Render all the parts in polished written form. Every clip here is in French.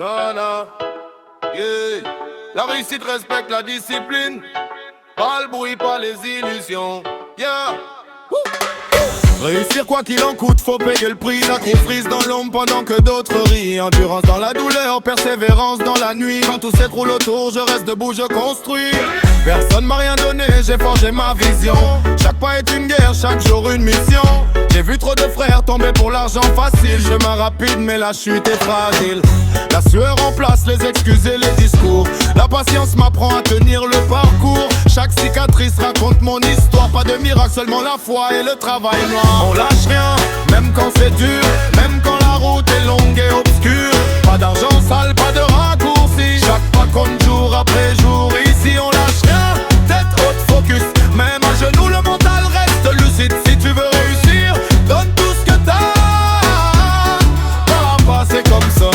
Non, non, yeah. La réussite respecte la discipline. Pas le bruit, pas les illusions. Yeah. Réussir quoi qu'il en coûte, faut payer le prix. La qu'on frise dans l'ombre pendant que d'autres rient. Endurance dans la douleur, persévérance dans la nuit. Quand tout s'écroule autour, je reste debout, je construis. Personne m'a rien donné, j'ai forgé ma vision. Chaque pas est une guerre, chaque jour une mission. J'ai vu trop de frères tomber pour l'argent facile. Chemin rapide mais la chute est fragile. La sueur remplace les excuses et les discours. La patience m'apprend à tenir le parcours. Chaque cicatrice raconte mon histoire. Pas de miracle, seulement la foi et le travail noir. On lâche rien, même quand c'est dur. Même quand la route est longue et obscure. Pas d'argent sale, pas de raccourci. Chaque pas compte jour après jour. Ici on lâche rien, tête haute, focus. Même à genoux, le mental reste lucide. Si tu veux réussir, donne tout ce que t'as. Pas à pas, c'est comme ça.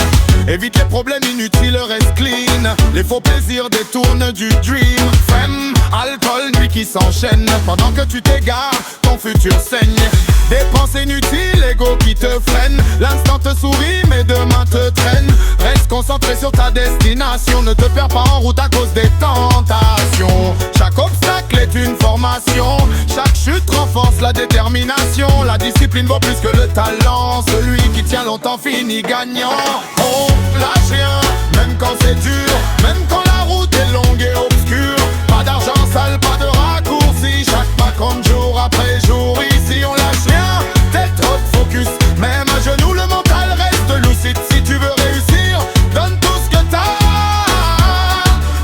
Évite les problèmes inutiles, reste clean. Les faux plaisirs détournent du dream. Femme, alcool, nuit qui s'enchaîne. Pendant que tu t'égares, ton futur saigne. Dépenses inutiles, ego qui te freine. L'instant te sourit, mais demain te traîne. Reste concentré sur ta destination. Ne te perds pas en route à cause des tentations. Chaque obstacle est une formation. Chaque chute renforce la détermination. La discipline vaut plus que le talent. Celui qui tient longtemps finit gagnant. On lâche rien, même quand c'est dur. Même quand la route est longue et obscure. Pas d'argent sale, pas de raccourci. Chaque pas compte jour après jour. Ici on lâche rien, tête haute, focus. Même à genoux, le mental reste lucide. Si tu veux réussir, donne tout ce que t'as.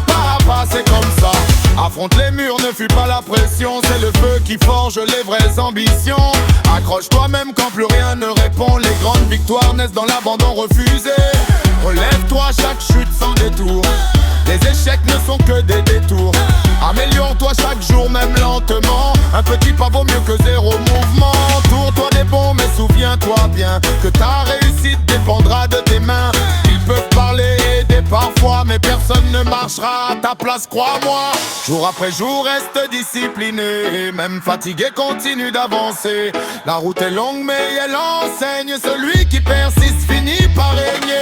Pas à pas, c'est comme ça. Affronte les murs, ne fuis pas la pression. C'est le feu qui forge les vraies ambitions. Accroche-toi même quand plus rien ne répond. Les grandes victoires naissent dans l'abandon refusé. Relève-toi chaque chute sans détour. Les échecs ne sont que des détours. Améliore-toi chaque jour même lentement. Un petit pas vaut mieux que zéro mouvement. Tourne-toi des bons mais souviens-toi bien que ta réussite dépendra de tes mains. Ils peuvent parler et aider parfois, mais personne ne marchera à ta place, crois-moi. Jour après jour reste discipliné. Même fatigué continue d'avancer. La route est longue mais elle enseigne. Celui qui persiste finit par régner.